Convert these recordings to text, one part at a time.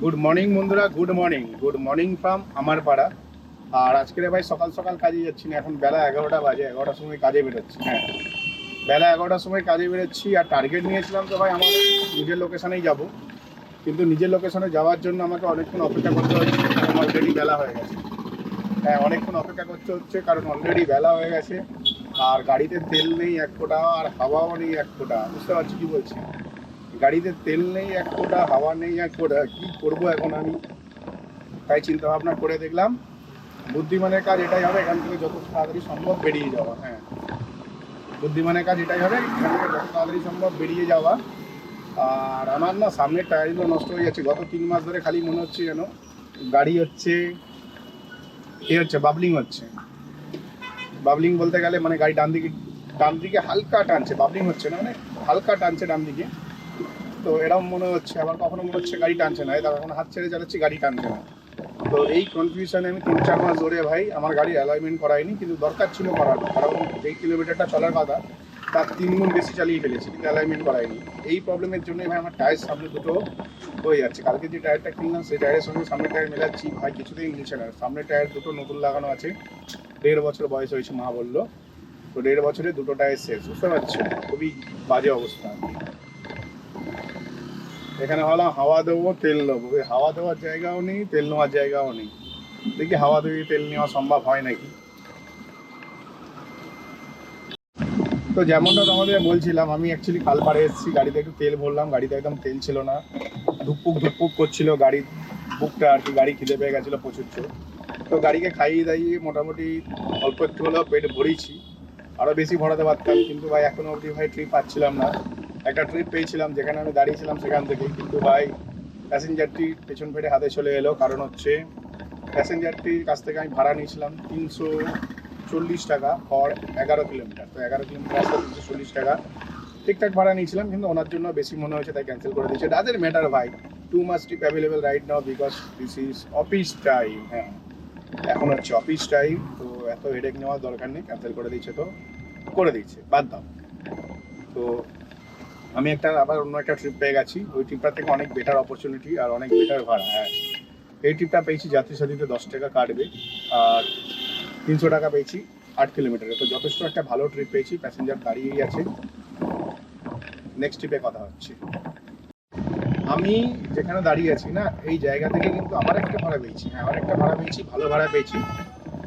Good morning বন্ধুরা, good morning from আমার পাড়া। আর আজকে ভাই সকাল সকাল কাজে যাচ্ছি না, এখন বেলা 11টা বাজে, 11টার সময় কাজে বেরোচ্ছি। হ্যাঁ, বেলা 11টার সময় কাজে বেরোচ্ছি। আর টার্গেট নিয়েছিলাম তো ভাই আমার নিজের লোকেশানেই যাব, কিন্তু নিজের লোকেশনে যাওয়ার জন্য আমাকে অনেকক্ষণ অপেক্ষা করতে হচ্ছে, কারণ অলরেডি বেলা হয়ে গেছে। হ্যাঁ, অনেকক্ষণ অপেক্ষা করতে হচ্ছে কারণ অলরেডি বেলা হয়ে গেছে। আর গাড়িতে তেল নেই এক ফোঁটা, আর হাওয়াও নেই এক ফোঁটা। বুঝতে পারছি কি বলছি? গাড়িতে তেল নেই এক ফোঁটা, হাওয়া নেই এক ফোঁটা, কী করবো এখন আমি? তাই চিন্তা ভাবনা করে দেখলাম বুদ্ধিমানের কাজ এটাই হবে, এখান থেকে যত তাড়াতাড়ি সম্ভব বেরিয়ে যাওয়া। হ্যাঁ, বুদ্ধিমানের কাজ এটাই হবে, এখান থেকে যত তাড়াতাড়ি সম্ভব বেরিয়ে যাওয়া। আর আমার না সামনের টায়ারগুলো নষ্ট হয়ে যাচ্ছে, গত 3 মাস ধরে খালি মনে হচ্ছে যেন গাড়ি হচ্ছে বাবলিং হচ্ছে। বাবলিং বলতে গেলে মানে গাড়ি ডান দিকে হালকা টানছে, বাবলিং হচ্ছে না, মানে হালকা টানছে ডান দিকে। তো এরকম মনে হচ্ছে, আবার কখনো মনে হচ্ছে গাড়ি টানছে না, তার এখন হাত ছেড়ে চালাচ্ছি গাড়ি টানছে না। তো এই কনফিউশনে আমি 3-4 মাস ধরে ভাই আমার গাড়ি অ্যালাইনমেন্ট করাইনি, কিন্তু দরকার ছিল করার, কারণ যেই কিলোমিটারটা চলার কথা তার 3 গুণ বেশি চালিয়ে ফেলেছি, কিন্তু অ্যালাইনমেন্ট করাইনি। এই প্রবলেমের জন্যই ভাই আমার টায়ার সামনে দুটো হয়ে যাচ্ছে। কালকে যে টায়ারটা কিনলাম সেই টায়ারের সঙ্গে সামনের টায়ার মেলাচ্ছি, ভাই কিছুতেই মিলছে না। সামনের টায়ার দুটো নতুন লাগানো আছে, 1.5 বছর বয়স হয়েছে মা বললো। তো 1.5 বছরে দুটো টায়ার শেষ, বুঝতে পারছি, খুবই বাজে অবস্থা। এখানে ভাবলাম হাওয়া দেবো তেল নেবো, ওই হাওয়া দেওয়ার জায়গাও নেই, তেল নেওয়ার জায়গাও নেই। দেখি হাওয়া দিয়ে তেল নেওয়া সম্ভব হয় নাকি। তো যেমনটা তোমাদের বলছিলাম, আমি অ্যাকচুয়ালি খালপাড়ে এসেছি, গাড়িতে একটু তেল ভরলাম, গাড়িতে একদম তেল ছিল না, ধুকপুক ধুকপুক করছিল গাড়ির বুকটা আর কি। গাড়ি খিদে পেয়ে গেছিলো প্রচুর। তো গাড়িকে খাইয়ে দাইয়ে মোটামুটি অল্প একটু হলেও পেট ভরেছি। আরও বেশি ভরাতে পারতাম, কিন্তু ভাই এখনও অবধি ভাই ট্রিপ পাচ্ছিলাম না। একটা ট্রিপ পেয়েছিলাম যেখানে আমি দাঁড়িয়েছিলাম সেখান থেকেই, কিন্তু ভাই প্যাসেঞ্জারটি পেছন ফেটে হাতে চলে এলো। কারণ হচ্ছে প্যাসেঞ্জারটির কাছ থেকে আমি ভাড়া নিয়েছিলাম 340 টাকা ফর 11 কিলোমিটার। তো 11 কিলোমিটার রাস্তা 340 টাকা ঠিকঠাক ভাড়া নিয়েছিলাম, কিন্তু ওনার জন্য বেশি মনে হয়েছে তাই ক্যান্সেল করে দিয়েছে। ডাজেন্ট ম্যাটার ভাই, 2 মাস trip available right now because this is office time. হ্যাঁ, এখন হচ্ছে অফিস টাইম, তো এত হেডেক নেওয়ার দরকার নেই, ক্যান্সেল করে দিচ্ছে তো করে দিচ্ছে, বাদ দাও। তো আমি আবার অন্য একটা ট্রিপ পেয়ে গেছি, ওই ট্রিপটা থেকে অনেক বেটার অপরচুনিটি আর অনেক বেটার ভাড়া। হ্যাঁ, এই ট্রিপটা পেয়েছি যাত্রী সাথীতে 10 টাকা কাটবে, আর 300 টাকা পেয়েছি 8 কিলোমিটারে। তো যথেষ্ট একটা ভালো ট্রিপ পেয়েছি, প্যাসেঞ্জার দাঁড়িয়েই আছে, নেক্সট ট্রিপে কথা হচ্ছে। আমি যেখানে দাঁড়িয়ে আছি না, এই জায়গা থেকে কিন্তু আবার একটা ভাড়া পেয়েছি। হ্যাঁ, আবার একটা ভাড়া পেয়েছি, ভালো ভাড়া পেয়েছি।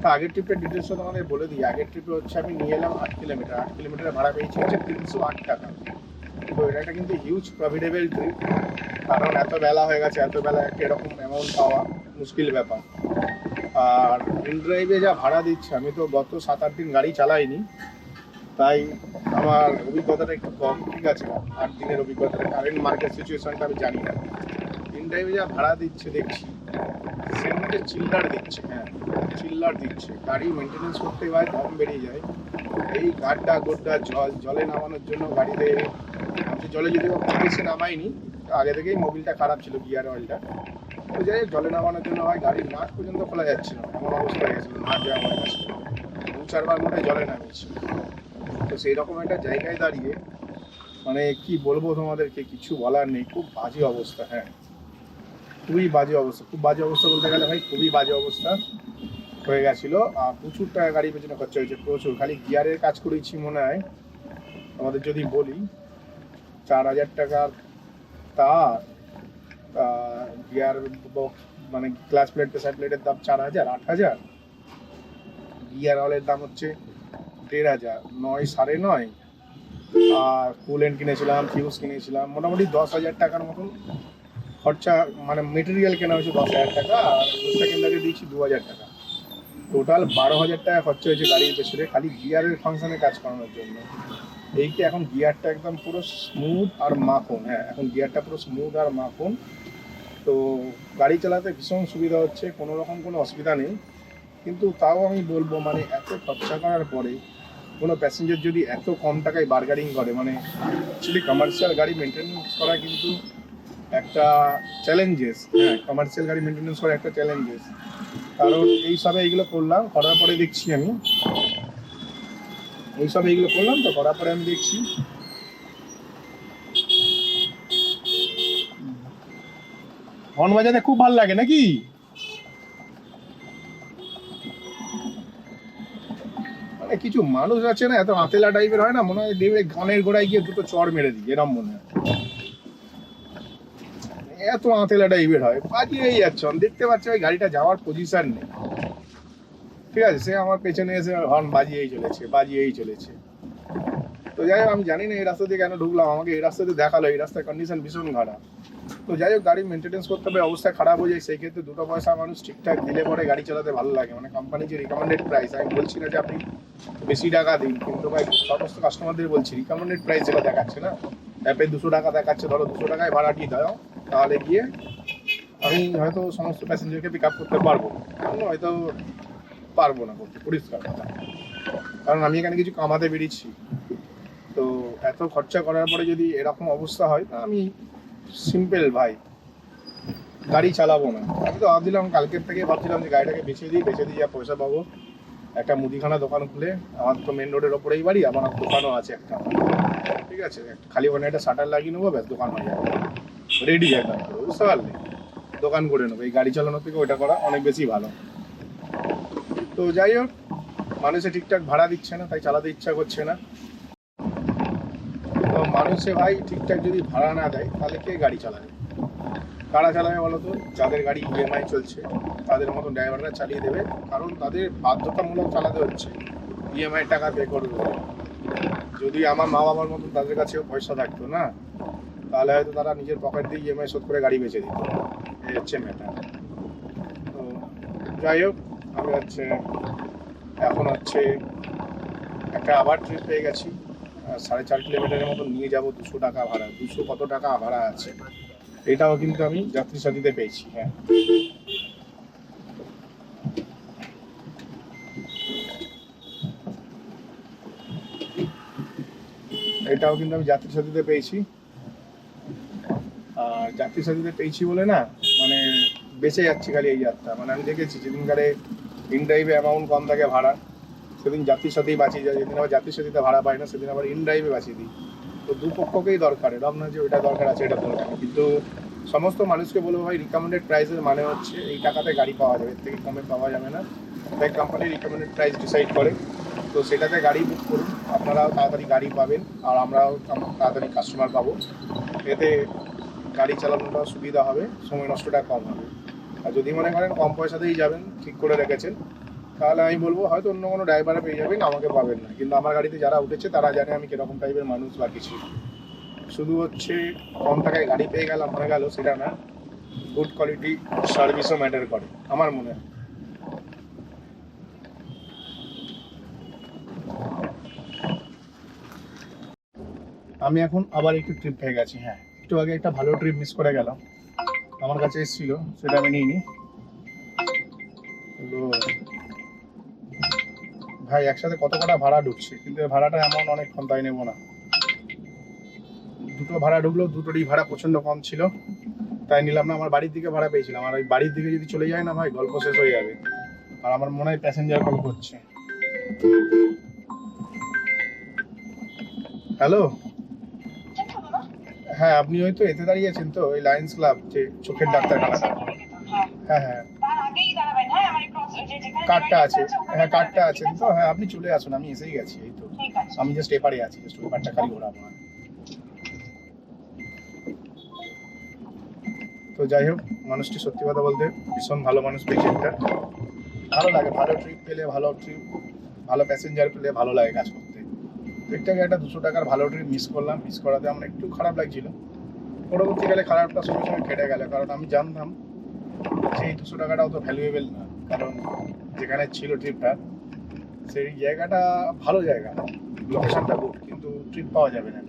তো আগের ট্রিপের ডিটেলসটা তোমাদের বলে দিই। আগের ট্রিপে হচ্ছে আমি নিয়ে এলাম 8 কিলোমিটার, 8 কিলোমিটারের ভাড়া পেয়েছি হচ্ছে 308 টাকা। তো এটা কিন্তু হিউজ প্রফিটেবল ট্রিপ, কারণ এত বেলা হয়ে গেছে, এত বেলা একটা এরকম অ্যামাউন্ট পাওয়া মুশকিল ব্যাপার। আর ইন ড্রাইভে যা ভাড়া দিচ্ছে, আমি তো গত 7-8 দিন গাড়ি চালাইনি, তাই আমার অভিজ্ঞতাটা একটু কম। ঠিক আছে, 8 দিনের অভিজ্ঞতাটা, কারেন্ট মার্কেট সিচুয়েশনটা আমি জানি না। ইন ড্রাইভে যা ভাড়া দিচ্ছে দেখছি, সেখানে চিল্লার দিচ্ছে। হ্যাঁ, চিল্লার দিচ্ছে, গাড়ি মেনটেনেন্স করতে হয় দাম বেরিয়ে যায়। এই গাড্ডা গোড্ডা জলে নামানোর জন্য গাড়িতে, আমি জলে যদি বেশি নামাইনি, আগে থেকেই মোবিলটা খারাপ ছিল, গিয়ার অয়েলটা। তো যাই হোক, জলে নামানোর জন্য হয় গাড়ির নাট পর্যন্ত খোলা যাচ্ছিল না, এমন অবস্থা হয়ে গেছিলো, নাট যাওয়া হয়ে গেছিলো, 2-4 বার মনে জলে নামিয়েছি। তো সেই রকম একটা জায়গায় দাঁড়িয়ে মানে কি বলবো তোমাদেরকে, কিছু বলার নেই, খুব বাজে অবস্থা। হ্যাঁ, খুবই বাজে অবস্থা, খুব বাজে অবস্থা বলতে গেলে ভাই খুবই বাজে অবস্থা হয়ে গেছিলো। আর প্রচুর টাকা গাড়ির পেছনে খরচা হয়েছে, প্রচুর। খালি গিয়ারের কাজ করেছি মনে হয় আমাদের যদি বলি 4,000 টাকার তার, গিয়ার বক্স মানে ক্লাচ প্লেট প্রেসার প্লেটের দাম 4,000, 8,000। গিয়ার অয়েলের দাম হচ্ছে 1,500, 9, 9.5। আর কুলেন্ট কিনেছিলাম, ফিউজ কিনেছিলাম, মোটামুটি 10,000 টাকার মতন খরচা। মানে মেটেরিয়াল কেনা হয়েছে 10,000 টাকা, আর সেকেন্ডারি দিয়েছি 2,000 টাকা। টোটাল 12,000 টাকা খরচা হয়েছে গাড়ির পেছনে, খালি গিয়ারের ফাংশনে কাজ করানোর জন্য। এই কি এখন গিয়ারটা একদম পুরো স্মুথ আর মাখন। হ্যাঁ, এখন গিয়ারটা পুরো স্মুথ আর মাখন। তো গাড়ি চালাতে ভীষণ সুবিধা হচ্ছে, কোনো রকম কোনো অসুবিধা নেই। কিন্তু তাও আমি বলবো, মানে এত খরচা করার পরে কোনো প্যাসেঞ্জার যদি এত কম টাকায় বার্গারিং করে, মানে অ্যাকচুয়ালি কমার্শিয়াল গাড়ি মেনটেন্যান্স করা কিন্তু একটা চ্যালেঞ্জেস। হ্যাঁ, কমার্শিয়াল গাড়ি মেনটেন্যান্স করা একটা চ্যালেঞ্জেস, কারণ এইগুলো করলাম, করার পরে দেখছি আমি এইগুলো করলাম, তো করার পরে আমি দেখছি হর্ন বাজাতে খুব ভালো লাগে নাকি? মানে কিছু মানুষ আছে না, এত আতেলা টাইপের হয় না, মনে হয় দেবে গানের গোড়ায় গিয়ে দুটো চড় মেরে দিই, এরম মনে হয়। এত আতেলা টাইপের হয়, বাজিয়েই যাচ্ছে, আমি দেখতে পাচ্ছি ওই গাড়িটা যাওয়ার পজিশন নেই। ঠিক আছে, সে আমার পেছনে এসে হর্ন বাজিয়েই চলেছে। তো যাই হোক, আমি জানি না এই রাস্তা দিয়ে কেন ঢুকলাম, আমাকে এই রাস্তাতে দেখালো, এই রাস্তার কন্ডিশন ভীষণ খারাপ। তো যাই হোক, গাড়ি মেনটেনেন্স করতে হবে, অবস্থা খারাপ হয়ে যায়, সেই ক্ষেত্রে দুটো পয়সা মানুষ ঠিকঠাক দিলে পরে গাড়ি চালাতে ভালো লাগে। মানে কোম্পানি যে রিকমেন্ডেড প্রাইস, আমি বলছি না যে আপনি বেশি টাকা দিন, কিন্তু ভাই সমস্ত কাস্টমারদের বলছি রিকমেন্ডেড প্রাইস যেটা দেখাচ্ছে না, অ্যাপে 200 টাকা দেখাচ্ছে, ধরো 200 টাকায় ভাড়াটি দাও, তাহলে গিয়ে আমি হয়তো সমস্ত প্যাসেঞ্জারকে পিক আপ করতে পারবো, হয়তো পারবো না করতে, পরিষ্কার কথা। কারণ আমি এখানে কিছু কামাতে বেরিয়েছি, তো এত খরচা করার পরে যদি এরকম অবস্থা হয়, তা আমি সিম্পল ভাই গাড়ি চালাবো না। আমি তো ভাবছিলাম, কালকের থেকে ভাবছিলাম যে গাড়িটাকে বেছে দিই, যা পয়সা পাবো একটা মুদিখানা দোকান খুলে, আমার তো মেন রোডের ওপরেই বাড়ি, আমার দোকানও আছে একটা, ঠিক আছে, খালি ওখানে একটা শাটার লাগিয়ে নেবো, ব্যাস দোকান হয়ে যাবে, রেডি একদম, বুঝতে পারলে, দোকান করে নেবো। এই গাড়ি চালানোর থেকে ওইটা করা অনেক বেশি ভালো। তো যাই হোক, মানুষে ঠিকঠাক ভাড়া দিচ্ছে না, তাই চালাতে ইচ্ছা করছে না। তো মানুষে ভাই ঠিকঠাক যদি ভাড়া না দেয়, তাহলে কে গাড়ি চালাবে? কারা চালাবে বলো তো? যাদের গাড়ি ইএমআই চলছে তাদের মতন ড্রাইভাররা চালিয়ে দেবে, কারণ তাদের বাধ্যতামূলক চালাতে হচ্ছে, ইএমআই টাকা পে করবে। যদি আমার মা বাবার মতন তাদের কাছেও পয়সা থাকতো না, তাহলে হয়তো তারা নিজের পকেট দিয়ে ইএমআই শোধ করে গাড়ি বেচে দিত। এই হচ্ছে ম্যাটার। তো যাই হোক, আমি এখন একটা আবার ট্রিপ পেয়ে গেছি, 4.5 কিলোমিটারের মতন নিয়ে যাব, 200 টাকা ভাড়া, 200 কত টাকা ভাড়া আছে, এটাও কিন্তু আমি যাত্রী সাথীতে পেয়েছি। হ্যাঁ, এটাও কিন্তু আমি যাত্রী সাথীতে পেয়েছি। আর যাত্রী সাথীতে পেয়েছি বলে না, মানে বেঁচে যাচ্ছি খালি এই যাত্রা। মানে আমি দেখেছি যেদিনকারে ইন ড্রাইভে অ্যামাউন্ট কম থাকে ভাড়া, সেদিন যাত্রীর সাথেই বাঁচিয়ে যায়, যেদিন আবার যাত্রীর সাথীতে ভাড়া পাই না, সেদিন আবার ইন ড্রাইভে বাঁচিয়ে দিই। তো দুপক্ষকেই দরকার, এরকম না যে ওইটা দরকার আছে এটা দরকার, কিন্তু সমস্ত মানুষকে বলবো ভাই, রিকমেন্ডেড প্রাইসের মানে হচ্ছে এই টাকাতে গাড়ি পাওয়া যাবে, এর থেকে কমে পাওয়া যাবে না। তাই কোম্পানি রিকমেন্ডেড প্রাইস ডিসাইড করে, তো সেটাতে গাড়ি বুক করুন, আপনারাও তাড়াতাড়ি গাড়ি পাবেন, আর আমরাও তাড়াতাড়ি কাস্টমার পাবো। এতে গাড়ি চালানোটা সুবিধা হবে, সময় নষ্টটা কম হবে। আর যদি মনে করেন কম পয়সাতেই যাবেন, ঠিক করে রেখেছেন, তাহলে আমি বলবো হয়তো অন্য কোনো ড্রাইভারে পেয়ে যাবেন, আমাকে পাবেন না। কিন্তু আমার গাড়িতে যারা উঠেছে তারা জানে আমি কিরকম টাইপের মানুষ বা কিছু। শুধু কম টাকায় গাড়ি পেয়ে গেলাম হয়ে গেল সেটা না, গুড কোয়ালিটি সার্ভিসও ম্যাটার করে আমার মনে হয়। আমি এখন আবার একটু ট্রিপ পেয়ে গেছি। হ্যাঁ, একটু আগে একটা ভালো ট্রিপ মিস করে গেলাম, আমার কাছে এসেছিল, সেটা আমি নিইনি। ভাই একসাথে কত কটা ভাড়া ঢুকছে, কিন্তু ভাড়াটা এমন অনেক কম, তাই নেবো না। দুটো ভাড়া ঢুকলো, দুটোরই ভাড়া প্রচণ্ড কম ছিল, তাই নিলাম না। আমার বাড়ির দিকে ভাড়া পেয়েছিলাম, আর ওই বাড়ির দিকে যদি চলে যায় না ভাই, গল্প শেষ হয়ে যাবে। আর আমার মনে হয় প্যাসেঞ্জার কল করছে। হ্যালো, হ্যাঁ, আপনি হয়তো এতে দাঁড়িয়েছেন তো, ওই লায়ন্স ক্লাব, যে চোখের ডাক্তারখানা। হ্যাঁ হ্যাঁ, কার্ডটা আছে, হ্যাঁ কার্ডটা আছে তো। হ্যাঁ, আপনি চলে আসুন, আমি এসেই গেছি, এই তো আমি জাস্ট এপারে আছি, জাস্ট ওই কার্ডটা খালি ঘোরাবো। তো যাই হোক, মানুষটি সত্যি কথা বলতে ভীষণ ভালো মানুষ পেয়েছে একটা, ভালো লাগে, ভালো ট্রিপ পেলে, ভালো প্যাসেঞ্জার পেলে ভালো লাগে কাজ করতে। ঠিকঠাক একটা 200 টাকার ভালো ট্রিপ মিস করলাম, মিস করাতে আমার একটু খারাপ লাগছিল। পরবর্তীকালে খারাপটা সঙ্গে সঙ্গে কেটে গেল, কারণ আমি জানতাম যে এই 200 টাকাটা অত ভ্যালুয়েবল না, কারণ যেখানে ছিল ট্রিপটা সেই জায়গাটা ভালো জায়গা, লোকেশনটা গুড, কিন্তু ট্রিপ পাওয়া যাবে না,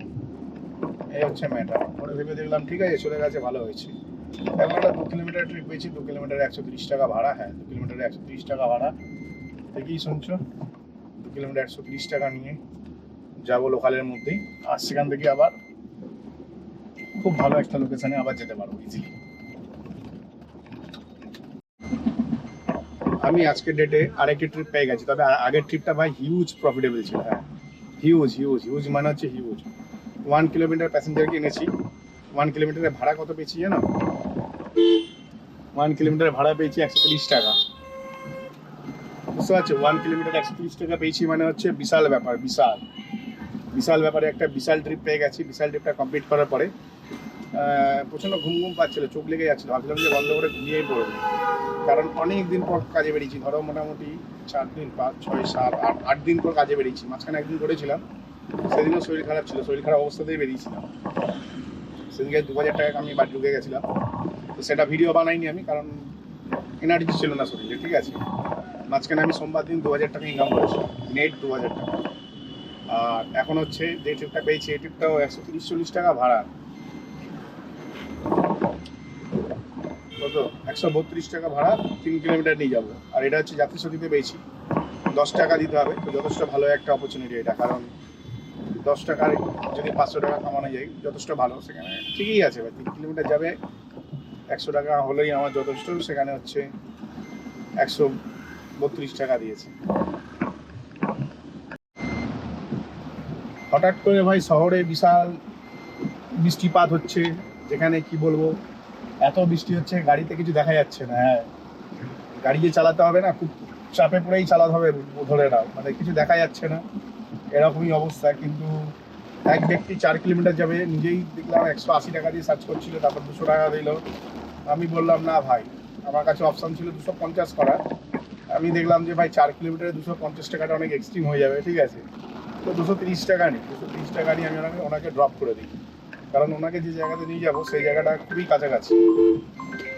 এই হচ্ছে ম্যাটার। পরে ভেবে দেখলাম ঠিক আছে, চলে গেছে, ভালো হয়েছে। এখন একটা 2 কিলোমিটার ট্রিপ পেয়েছি, 2 কিলোমিটারে 130 টাকা ভাড়া। হ্যাঁ, 2 কিলোমিটারে 130 টাকা ভাড়া, দেখেই শুনছো, 2 কিলোমিটার 130 টাকা নিয়ে যাবো লোকালের মধ্যেই, আর সেখান থেকে আবার খুব ভালো একটা লোকেশনে আবার যেতে পারবো ইজিলি। আমি আজকের ডেটে আরেকটি ট্রিপ পেয়ে গেছি, তবে আগের ট্রিপটা ভাই হিউজ প্রফিটেবল ছিল। হ্যাঁ, হিউজ মানে হচ্ছে হিউজ। 1 কিলোমিটার প্যাসেঞ্জারকে এনেছি, 1 কিলোমিটারের ভাড়া কত পেয়েছি জানো? 1 কিলোমিটার ভাড়া পেয়েছি 130 টাকা। বুঝতে পারছো, 1 কিলোমিটার 130 টাকা পেয়েছি মানে হচ্ছে বিশাল ব্যাপার, বিশাল বিশাল ব্যাপারে একটা বিশাল ট্রিপ পেয়ে গেছি। বিশাল ট্রিপটা কমপ্লিট করার পরে প্রচণ্ড ঘুম ঘুম পাচ্ছিলো, চোখ লেগে যাচ্ছিলো, ভাবছিলাম যে বন্ধ করে ঘুমিয়েই পড়বো। কারণ অনেক দিন পর কাজে বেরিয়েছি, ধরো মোটামুটি 4 দিন 5 6 7 8 8 দিন পর কাজে বেরিয়েছি। মাঝখানে একদিন করেছিলাম, সেদিনও শরীর খারাপ ছিল, শরীর খারাপ অবস্থাতেই বেরিয়েছিলাম। সেদিনকে 2000 টাকা আমি বাড়ি ঢুকে গেছিলাম। তো সেটা ভিডিও বানাইনি আমি, কারণ এনার্জি ছিল না শরীরে, ঠিক আছে। মাঝখানে আমি সোমবার দিন 2000 টাকা ইনকাম করেছিলাম, নেট 2000 টাকা। আর এখন হচ্ছে যে ট্রিপটা পেয়েছি, এই ট্রিপটাও 130-140 টাকা ভাড়া, কত 132 টাকা ভাড়া, 3 কিলোমিটার নিয়ে যাবো। আর এটা হচ্ছে যাত্রী সাথীতে পেয়েছি, 10 টাকা দিতে হবে। তো যথেষ্ট ভালো একটা অপরচুনিটি এটা, কারণ 10 টাকায় যদি 500 টাকা কামানো যায় যথেষ্ট ভালো। সেখানে ঠিকই আছে, 3 কিলোমিটার যাবে 100 টাকা হলেই আমার যথেষ্ট। সেখানে হচ্ছে 132 টাকা দিয়েছে। হঠাৎ করে ভাই শহরে বিশাল বৃষ্টিপাত হচ্ছে, যেখানে কি বলবো, এত বৃষ্টি হচ্ছে গাড়িতে কিছু দেখা যাচ্ছে না। হ্যাঁ, গাড়ি যে চালাতে হবে না, খুব চাপে পড়েই চালাতে হবে, ধরে নাও, মানে কিছু দেখা যাচ্ছে না, এরকমই অবস্থা। কিন্তু এক ব্যক্তি 4 কিলোমিটার যাবে, নিজেই দেখলাম 180 টাকা দিয়ে সার্চ করছিল, তারপর 200 টাকা দিল। আমি বললাম না ভাই, আমার কাছে অপশান ছিল 250 করার। আমি দেখলাম যে ভাই 4 কিলোমিটারে 250 টাকাটা অনেক এক্সট্রিম হয়ে যাবে, ঠিক আছে। তো 230 টাকা নিই, 230 টাকা নিয়ে আমি ওনাকে ড্রপ করে দিই, কারণ ওনাকে যে জায়গাতে নিয়ে যাবো সেই জায়গাটা খুবই কাছাকাছি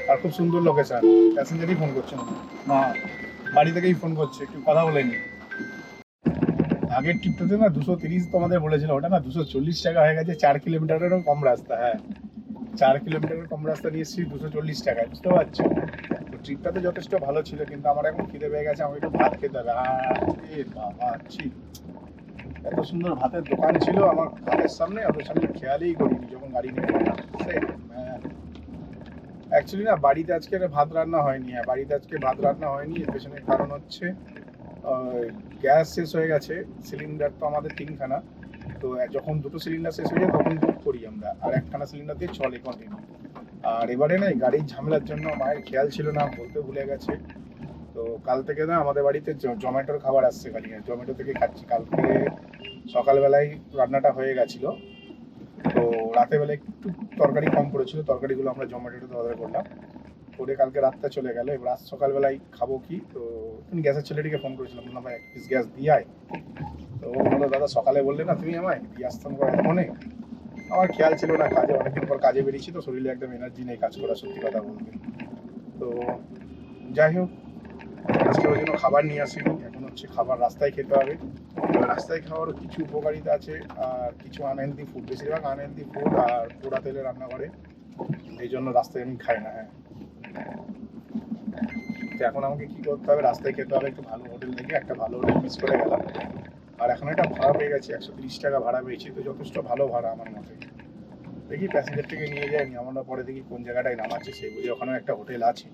আর খুব সুন্দর লোকেশন। প্যাসেঞ্জারই ফোন করছে না, বাড়ি থেকেই ফোন করছে, একটু কথা বলে নি। আগের ট্রিপটাতে না 230 তোমাদের বলেছিল, ওটা না 240 টাকা হয়ে গেছে। 4 কিলোমিটারেরও কম রাস্তা। হ্যাঁ, 4 কিলোমিটারের কম রাস্তা নিয়ে এসেছি 240 টাকায়, বুঝতে পারছো। তো ট্রিপটা তো যথেষ্ট ভালো ছিল, কিন্তু আমার এখন খিদে পেয়ে গেছে, আমাকে একটু ভাত খেতে হবে। বাবা ছি, এত সুন্দর ভাতের দোকান ছিল আমার ঘরের সামনে, ওদের সামনে খেয়ালই করিনি যখন গাড়ি নিয়ে গেলাম। অ্যাকচুয়ালি না বাড়িতে আজকে ভাত রান্না হয়নি। হ্যাঁ, বাড়িতে আজকে ভাত রান্না হয়নি, এর পেছনের কারণ হচ্ছে গ্যাস শেষ হয়ে গেছে। সিলিন্ডার তো আমাদের 3খানা, তো যখন 2টো সিলিন্ডার শেষ হয়ে যায় তখন বুক করি আমরা, আর 1খানা সিলিন্ডার দিয়ে চলে কন্টিনিউ। আর এবারে না গাড়ির ঝামেলার জন্য মায়ের খেয়াল ছিল না, বলতে ভুলে গেছে। তো কাল থেকে না আমাদের বাড়িতে জোম্যাটোর খাবার আসছে, খালি জোম্যাটো থেকে খাচ্ছি। কালকে সকালবেলায় রান্নাটা হয়ে গেছিলো, তো রাতেরবেলায় একটু তরকারি কম পড়েছিল, তরকারিগুলো আমরা জোম্যাটোতে অর্ডার করলাম, করে কালকে রাতটা চলে গেল। এবার আজ সকালবেলায় খাবো কি, তো তুমি গ্যাসের ছেলেটিকে ফোন করেছিলাম, বললাম ভাই 1 পিস গ্যাস দিয়ে আয়। তো ও বললো দাদা সকালে বললে না তুমি আমায়, দিয়ে আসতাম ফোনে। আমার খেয়াল ছিল না, কাজে অনেকদিন পর কাজে বেরিয়েছি, তো শরীরে একদম এনার্জি নেই কাজ করা, সত্যি কথা বলতে। তো যাই হোক, আজকে ওই জন্য খাবার নিয়ে আসিনি, এখন হচ্ছে খাবার রাস্তায় খেতে হবে। এবার রাস্তায় খাওয়ারও কিছু উপকারিতা আছে আর কিছু আনহেলদি ফুড, বেশিরভাগ আনহেলদি ফুড আর পোড়া তেলে রান্না করে, এই জন্য রাস্তায় আমি খাই না। হ্যাঁ, তো এখন আমাকে কি করতে হবে, রাস্তায় খেতে হবে, একটু ভালো হোটেল দেখে একটা ভালো হোটেল মিস করে গেলাম। আর এখন একটা ভাড়া পেয়ে গেছি, 130 টাকা ভাড়া পেয়েছি, তো যথেষ্ট ভালো ভাড়া আমার মতে। দেখি প্যাসেঞ্জারটিকে নিয়ে যায়নি, আমরা পরে দেখি কোন জায়গাটায় নামাচ্ছে, সেই বুঝে ওখানেও একটা হোটেল আছে,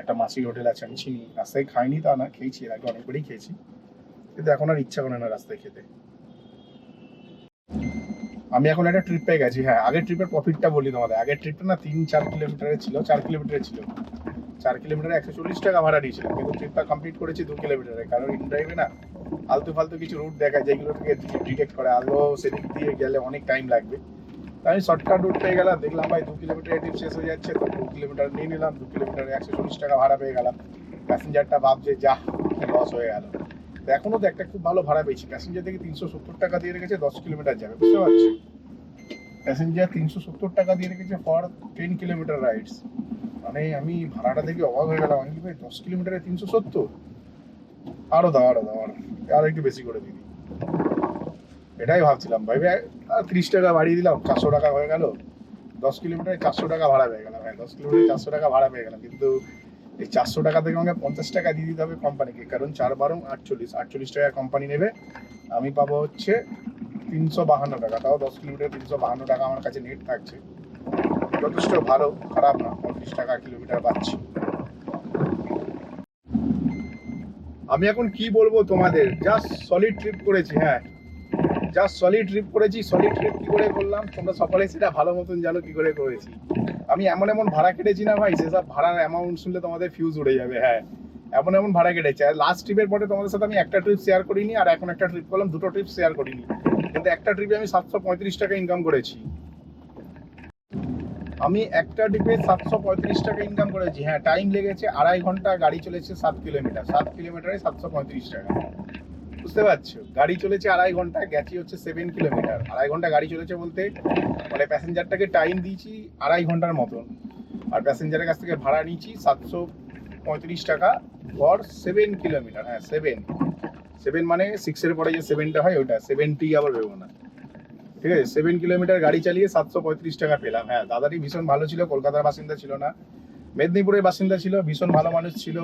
একটা মাসির হোটেল আছে, আমি চিনি। রাস্তায় খাইনি তা না, খেয়েছি, এর আগে অনেকবারই খেয়েছি, কিন্তু এখন আর ইচ্ছা করে না রাস্তায় খেতে। আমি এখন একটা ট্রিপ পেয়ে গেছি। হ্যাঁ, আগের ট্রিপের প্রফিটটা বলি তোমাদের। আগের ট্রিপটা না 3-4 কিলোমিটারের ছিল, 4 কিলোমিটারের ছিল। 4 কিলোমিটারে 140 টাকা ভাড়া দিয়েছিলাম, কিন্তু ট্রিপটা কমপ্লিট করেছি 2 কিলোমিটারে। কারণ ইনড্রাইভে না আলতু ফালতু কিছু রুট দেখায়, যেগুলো থেকে ডিটেক্ট করে, আলো সেদিক দিয়ে গেলে অনেক টাইম লাগবে। আমি শর্টকাট রুট পেয়ে গেলাম, দেখলাম ভাই 2 কিলোমিটার ট্রিপ শেষ হয়ে যাচ্ছে, তো 2 কিলোমিটার নিয়ে নিলাম। 2 কিলোমিটারে 140 টাকা ভাড়া পেয়ে গেলাম। প্যাসেঞ্জারটা ভাবছে যা লস হয়ে গেল। তো এখনও তো একটা খুব ভালো ভাড়া পেয়েছি, প্যাসেঞ্জার থেকে 370 টাকা দিয়ে রেখেছে, 10 কিলোমিটার যাবে, বুঝতে পারছি। প্যাসেঞ্জার 370 টাকা দিয়ে রেখেছে ফর 10 কিলোমিটার রাইডস। মানে আমি ভাড়াটা দেখে অবাক হয়ে গেলাম। আমি ভাই 10 কিলোমিটারে 370, আরো দাও আরো একটু বেশি করে দিই। এটাই ভাবছিলাম ভাই, আর 30 টাকা বাড়িয়ে দিলাম, 400 টাকা হয়ে গেল। 10 কিলোমিটারে 400 টাকা ভাড়া পেয়ে গেলাম। হ্যাঁ, 10 কিলোমিটারে 400 টাকা ভাড়া পেয়ে গেলাম, কিন্তু এই 400 টাকা থেকে আমাকে 50 টাকা দিয়ে দিতে হবে কোম্পানিকে, কারণ 4 × 48 টাকা কোম্পানি নেবে। আমি পাবো হচ্ছে 352 টাকা, তাও 10 কিলোমিটার 352 টাকা আমার কাছে নেট থাকছে, যথেষ্ট ভালো, খারাপ না। 35 টাকা কিলোমিটার পাচ্ছি। আমি এখন কি বলবো তোমাদের, জাস্ট সলিড ট্রিপ করেছি। হ্যাঁ, যা সলিড ট্রিপ করেছি, সলিড ট্রিপ কি করে করলাম তোমরা সকলে সেটা ভালো মতন জানো কি করে করেছি। আমি এমন এমন ভাড়া কেটেছি না ভাই, সেসব ভাড়ার অ্যামাউন্ট শুনলে তোমাদের ফিউজ উড়ে যাবে। হ্যাঁ, এমন এমন ভাড়া কেটেছি। আর লাস্ট ট্রিপের পরে তোমাদের সাথে আমি একটা ট্রিপ শেয়ার করিনি, আর এখন একটা ট্রিপ করলাম, দুটো ট্রিপ শেয়ার করিনি, কিন্তু একটা ট্রিপে আমি 735 টাকা ইনকাম করেছি। আমি একটা ট্রিপে 735 টাকা ইনকাম করেছি। হ্যাঁ, টাইম লেগেছে 2.5 ঘন্টা, গাড়ি চলেছে 7 কিলোমিটার, 7 কিলোমিটারে 735 টাকা। বুঝতে পারছো, গাড়ি চলেছে 2.5 ঘন্টা, গেছি হচ্ছে 7 কিলোমিটার। 2.5 ঘন্টা গাড়ি চলেছে বলতে মানে প্যাসেঞ্জারটাকে টাইম দিয়েছি 2.5 ঘন্টার মতন, আর প্যাসেঞ্জারের কাছ থেকে ভাড়া নিয়েছি 735 টাকা ফর 7 কিলোমিটার। হ্যাঁ, 7 মানে 6-এর পরে যে 7টা হয় ওইটা 70 আবার ভেবো না, ঠিক আছে। 7 কিলোমিটার গাড়ি চালিয়ে 735 টাকা পেলাম। হ্যাঁ, দাদাটি ভীষণ ভালো ছিল, কলকাতার বাসিন্দা ছিল না, মেদিনীপুরের বাসিন্দা ছিল, ভীষণ ভালো মানুষ ছিল,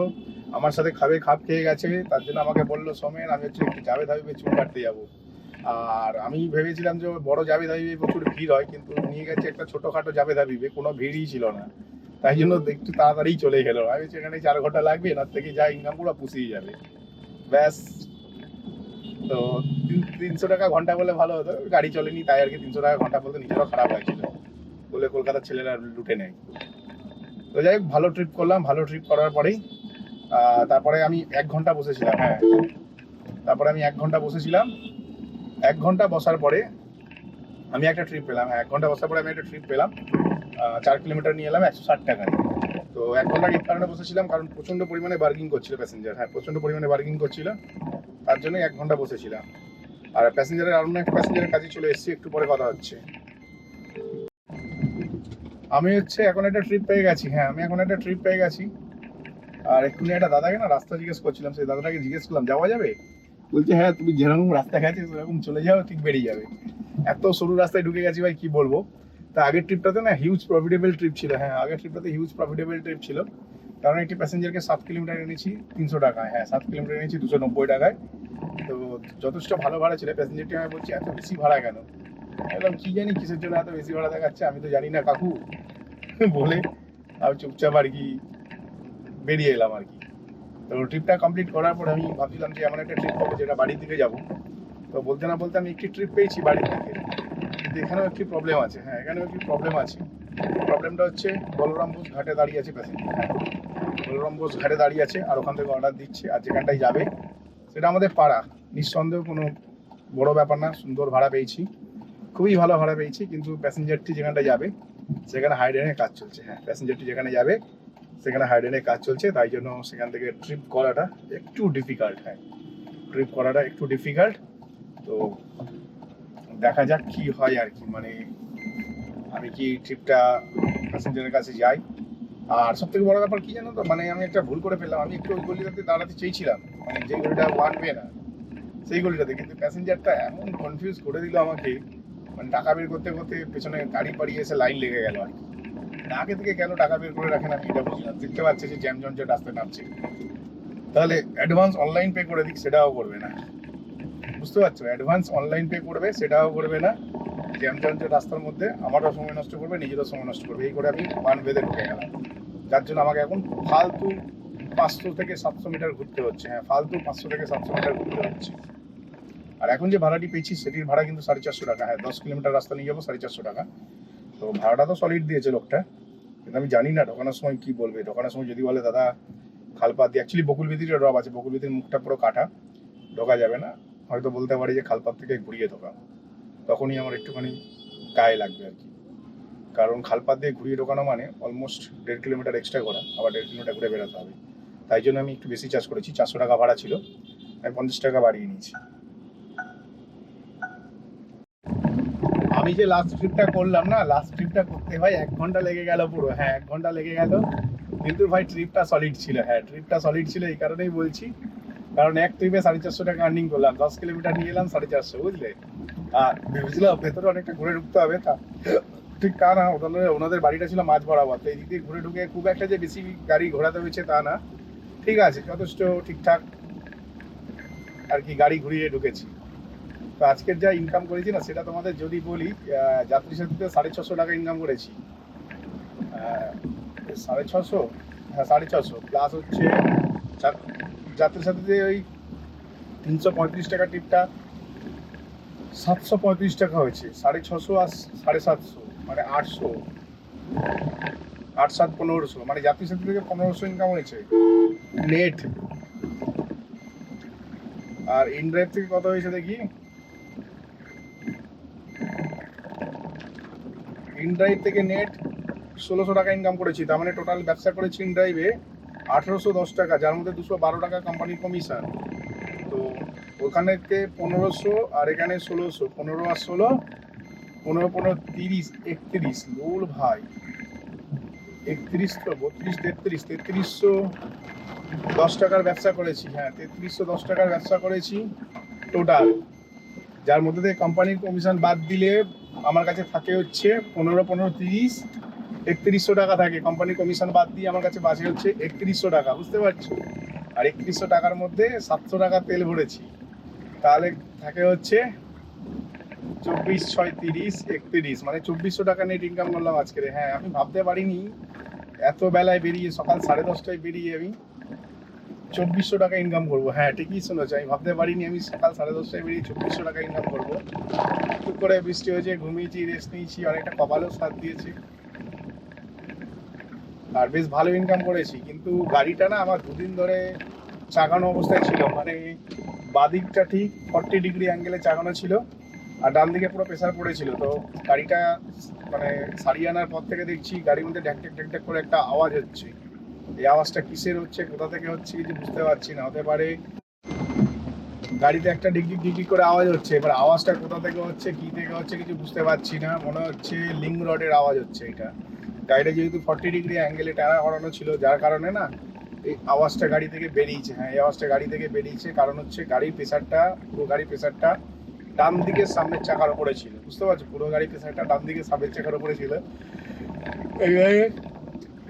আমার সাথে খাপ খেয়ে গেছে। তার জন্য আমাকে বললো সোমেন আমি হচ্ছে একটু জাভেদ হাবিবে চুল কাটতে যাবো। আর আমি ভেবেছিলাম যে বড় জাভেদ হাবিবে প্রচুর ভিড় হয়, কিন্তু নিয়ে গেছে একটা ছোটোখাটো জাভেদ হাবিবে, কোনো ভিড়ই ছিল না। তাই জন্য একটু তাড়াতাড়ি চলে গেলো। আমি সেখানে 4 ঘন্টা লাগবে, এনার থেকে যা ইনকাম পুরো পুষিয়ে যাবে, ব্যাস। তো 300 টাকা ঘন্টা বলে ভালো হতো, গাড়ি চলেনি তাই আর কি। 300 টাকা ঘন্টা বলতে নিজেরও খারাপ লাগছিল, বলে কলকাতার ছেলেরা লুটে নেয়। তো যাই হোক, ভালো ট্রিপ করলাম। ভালো ট্রিপ করার পরেই তারপরে আমি 1 ঘন্টা বসেছিলাম। হ্যাঁ, তারপরে আমি 1 ঘন্টা বসেছিলাম। 1 ঘন্টা বসার পরে আমি একটা ট্রিপ পেলাম। 1 ঘন্টা বসার পরে আমি একটা ট্রিপ পেলাম, 4 কিলোমিটার নিয়ে এলাম 160 টাকায়। তো 1 ঘন্টা এই কারণে বসেছিলাম কারণ প্রচণ্ড পরিমাণে বার্গিং করছিল প্যাসেঞ্জার। হ্যাঁ, প্রচণ্ড পরিমাণে বার্গিং করছিল, তার জন্য 1 ঘন্টা বসেছিলাম। আর প্যাসেঞ্জারের আরো একটা প্যাসেঞ্জারের কাছে চলে এসেছি, একটু পরে কথা হচ্ছে। আমি হচ্ছে এখন একটা ট্রিপ পেয়ে গেছি। হ্যাঁ, আমি এখন একটা ট্রিপ পেয়ে গেছি। আর এক্ষুনি একটা দাদাকে না রাস্তা জিজ্ঞেস করছিলাম, সেই দাদাটাকে জিজ্ঞেস করলাম যাওয়া যাবে, বলছে হ্যাঁ তুমি যেরকম রাস্তা গেছো সেরকম চলে যাও, ঠিক বেরিয়ে যাবে। এত সরু রাস্তায় ঢুকে গেছি ভাই, কি বলবো। তা আগের ট্রিপটাতে না হিউজ প্রফিটেবল ট্রিপ ছিল। হ্যাঁ, আগের ট্রিপটাতে হিউজ প্রফিটেবল ট্রিপ ছিল, কারণ একটি প্যাসেঞ্জারকে 7 কিলোমিটার এনেছি 300 টাকায়। হ্যাঁ, 7 কিলোমিটার এনেছি 290 টাকায়। তো যথেষ্ট ভালো ভাড়া ছিল। প্যাসেঞ্জারটি আমি বলছি এত বেশি ভাড়া কেন, বললাম কি জানি কিসের জন্য এত বেশি ভাড়া দেখাচ্ছে, আমি তো জানি না কাকু বলে আমি চুপচাপ আর কি বেরিয়ে এলাম আর কি। তো ট্রিপটা কমপ্লিট করার পর আমি ভাবছিলাম যে এমন একটা ট্রিপ পাবো যেটা বাড়ির দিকে যাবো। তো বলতে না বলতে আমি একটি ট্রিপ পেয়েছি বাড়ির দিকে, কিন্তু এখানেও একটি প্রবলেম আছে। হ্যাঁ, এখানেও একটি প্রবলেম আছে। প্রবলেমটা হচ্ছে বলরাম বোস ঘাটে দাঁড়িয়ে আছে প্যাসেঞ্জার। হ্যাঁ, বলরাম বোস ঘাটে দাঁড়িয়ে আছে, আর ওখান থেকে অর্ডার দিচ্ছে, আর যেখানটায় যাবে সেটা আমাদের পাড়া, নিঃসন্দেহ কোনো বড় ব্যাপার না। সুন্দর ভাড়া পেয়েছি, খুবই ভালো ভাড়া পেয়েছি, কিন্তু প্যাসেঞ্জারটি যেখানটা যাবে সেখানে হাইডেনের কাজ চলছে। হ্যাঁ, প্যাসেঞ্জারটি যেখানে যাবে সেখানে হাইডেনের কাজ চলছে, তাই জন্য সেখান থেকে ট্রিপ করাটা একটু ডিফিকাল্ট। হ্যাঁ, ট্রিপ করাটা একটু ডিফিকাল্ট। তো দেখা যাক কি হয় আর কি, মানে আমি কি ট্রিপটা প্যাসেঞ্জারের কাছে যাই। আর সব থেকে বড় ব্যাপার কি জানো তো, মানে আমি একটা ভুল করে ফেললাম। আমি একটু ওই গলিটাতে দাঁড়াতে চেয়েছিলাম, মানে যে গলিটা 1 ওয়ে না সেই গলিটাতে, কিন্তু প্যাসেঞ্জারটা এমন কনফিউজ করে দিল আমাকে, মানে টাকা বের করতে করতে পেছনে গাড়ি পাড়িয়ে এসে লাইন লেগে গেল আর কি। আগে থেকে কেন টাকা বের করে রাখেন আমি এটা বুঝলাম। দেখতে পাচ্ছে যে জ্যাম জঞ্জট রাস্তায় নামছে, তাহলে অ্যাডভান্স অনলাইন পে করে দিক, সেটাও করবে না। বুঝতে পারছো, অ্যাডভান্স অনলাইন পে করবে সেটাও করবে না। জ্যাম জঞ্জট রাস্তার মধ্যে আমারও সময় নষ্ট করবে, নিজেরও সময় নষ্ট করবে। এই করে আমি ওয়ান ওয়েতে ঢুকে গেলাম, যার জন্য আমাকে এখন ফালতু 500 থেকে 700 মিটার ঘুরতে হচ্ছে। হ্যাঁ, ফালতু 500 থেকে 700 মিটার ঘুরতে হচ্ছে। আর এখন যে ভাড়াটি পেয়েছি সেটির ভাড়া কিন্তু 450 টাকা। হ্যাঁ, 10 কিলোমিটার রাস্তা নিয়ে যাবো 450 টাকা। তো ভাড়াটা তো সলিড দিয়েছে লোকটা, কিন্তু আমি জানি না ঢোকানোর সময় কি বলবে। ঢোকানোর সময় যদি বলে দাদা খালপাত দিয়ে, অ্যাকচুয়ালি বকুলবিধির ড্রপ আছে, বকুলবিধির মুখটা পুরো কাটা, ঢোকা যাবে না। হয়তো বলতে পারি যে খালপাত থেকে ঘুরিয়ে ঢোকা, তখনই আমার একটুখানি গায়ে লাগবে আর কি। কারণ খালপাত দিয়ে ঘুরিয়ে ঢোকানো মানে অলমোস্ট 1.5 কিলোমিটার এক্সট্রা ঘোরা, আবার 1.5 কিলোমিটার ঘুরে বেরোতে হবে। তাই জন্য আমি একটু বেশি চার্জ করেছি। 400 টাকা ভাড়া ছিল, আমি 50 টাকা বাড়িয়ে নিয়েছি। আমি যে লাস্ট ট্রিপটা করলাম না, লাস্ট ট্রিপটা করতে ভাই 1 ঘন্টা লেগে গেল পুরো। হ্যাঁ, 1 ঘন্টা লেগে গেল, কিন্তু ভাই ট্রিপটা সলিড ছিল। হ্যাঁ, ট্রিপটা সলিড ছিল এই কারণেই বলছি, কারণ এক ট্রিপে 450 টাকা আর্নিং করলাম, 10 কিলোমিটার নিয়ে এলাম 450, বুঝলে। আর ভেবেছিলাম ভেতরে অনেকটা ঘুরে ঢুকতে হবে, তা ঠিক তা না। ওনাদের বাড়িটা ছিল মাঝ বরাবর, তো এই দিক দিয়ে ঘুরে ঢুকে খুব একটা যে বেশি গাড়ি ঘোরাতে হয়েছে তা না, ঠিক আছে, যথেষ্ট ঠিকঠাক আর কি গাড়ি ঘুরিয়ে ঢুকেছি। তো আজকের যা ইনকাম করেছি না সেটা তোমাদের যদি বলি, যাত্রী সাথীতে 650 টাকা ইনকাম করেছি। 650, হ্যাঁ 650 প্লাস হচ্ছে যাত্রী সাথীতে ওই 335 টাকা টিপটা 735 টাকা হয়েছে, 650 আর 750, মানে 800, 8 7 1500, মানে যাত্রী সাথী থেকে 1500 ইনকাম হয়েছে নেট। আর ইনড্রাইভ থেকে কত হয়েছে দেখি। ইনড্রাইভ থেকে নেট 1600 টাকা ইনকাম করেছি, তার মানে টোটাল ব্যবসা করেছি ইনড্রাইভে 1810 টাকা, যার মধ্যে 212 টাকা কোম্পানির কমিশন। তো ওখানে 1500 আর এখানে 1600, 15 আর 16, 15 15 30, 31, লোল ভাই, 31 তো 32, 33, 3310 টাকার ব্যবসা করেছি। হ্যাঁ, 3310 টাকার ব্যবসা করেছি টোটাল, যার মধ্যে থেকে কোম্পানির কমিশন বাদ দিলে আমার কাছে থাকে হচ্ছে 15 15 30, 3100 টাকা থাকে। কোম্পানির কমিশন বাদ দিয়ে আমার কাছে বাঁচে হচ্ছে 3100 টাকা, বুঝতে পারছো? আর 3100 টাকার মধ্যে 700 টাকা তেল ভরেছি, তাহলে থাকে হচ্ছে 24 6 30 31, মানে 2400 টাকা নেট ইনকাম করলাম আজকে। হ্যাঁ, আমি ভাবতে পারিনি এত বেলায় বেরিয়ে, সকাল 10:30টায় বেরিয়ে আমি 2400 টাকা ইনকাম করবো। হ্যাঁ, ঠিকই শুনেছো, আমি ভাবতে পারিনি আমি সকাল 10:30টায় বেরিয়ে 2400 টাকা ইনকাম করবো। টুক করে বৃষ্টি হয়েছে, ঘুমিয়েছি, রেস্ট নিয়েছি, অনেকটা কপালেও সাথ দিয়েছে, আর বেশ ভালো ইনকাম করেছি। কিন্তু গাড়িটা না আমার দুদিন ধরে চাগানো অবস্থায় ছিল, মানে বাদিকটা ঠিক 40 ডিগ্রি অ্যাঙ্গেলে চাগানো ছিল, আর ডান দিকে পুরো প্রেসার পড়েছিল। তো গাড়িটা মানে সারিয়ে আনার পর থেকে দেখছি গাড়ির মধ্যে ঢ্যাক ঢ্যাক করে একটা আওয়াজ হচ্ছে। এই আওয়াজটা কিসের হচ্ছে, কোথা থেকে হচ্ছে কিছু বুঝতে পারছি না। হতে পারে গাড়িতে একটা ডিগি ডিগি করে আওয়াজ হচ্ছে, এবার আওয়াজটা কোথা থেকে হচ্ছে, কি থেকে হচ্ছে কিছু বুঝতে পারছি না। মনে হচ্ছে লিঙ্ক রডের আওয়াজ হচ্ছে। এটা গাড়িটা যেহেতু 40 ডিগ্রি অ্যাঙ্গেলে টানা করানো ছিল, যার কারণে না এই আওয়াজটা গাড়ি থেকে বেরিয়েছে। হ্যাঁ, এই আওয়াজটা গাড়ি থেকে বেরিয়েছে, কারণ হচ্ছে গাড়ির প্রেসারটা, পুরো গাড়ির প্রেসারটা ডান দিকে সামনের চাকার উপরে ছিল, বুঝতে পারছো? পুরো গাড়ির প্রেসারটা ডান দিকে সামনের চাকার উপরে ছিল।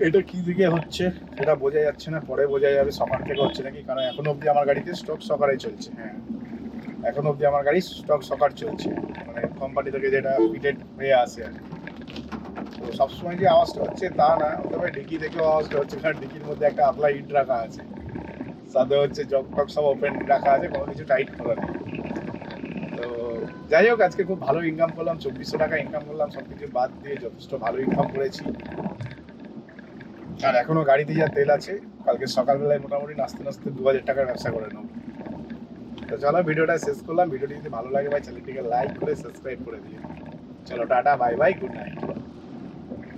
এটা কি দিকে হচ্ছে সেটা বোঝা যাচ্ছে না, পরে বোঝা যাবে সকাল থেকে হচ্ছে নাকি, কারণ এখনো অবধি আমার গাড়িতে স্টক সকারে চলছে। হ্যাঁ, এখনো অবধি আমার গাড়ি স্টক সকার চলছে, মানে কোম্পানি থেকে যেটা ফিটেড হয়ে আসে আর কি। তো সবসময় যে আওয়াজটা হচ্ছে তা না, তবে ডিকি থেকেও আওয়াজটা হচ্ছে, কারণ ডিকির মধ্যে একটা আপলা ইট রাখা আছে, সাথে হচ্ছে জগ টক সব ওপেন রাখা আছে, কোনো কিছু টাইট করা নেই। তো যাই হোক, আজকে খুব ভালো ইনকাম করলাম, 2400 টাকা ইনকাম করলাম, সব কিছু বাদ দিয়ে যথেষ্ট ভালো ইনকাম করেছি। আর এখনো গাড়িতে যা তেল আছে, কালকে সকালবেলায় মোটামুটি নাচতে নাচতে 2000 টাকার ব্যবসা করে নেবো। তো চলো, ভিডিওটা শেষ করলাম। ভিডিওটি যদি ভালো লাগে ভাই, চ্যানেলটিকে লাইক করে সাবস্ক্রাইব করে দিও। চলো, tata, bye bye, good night.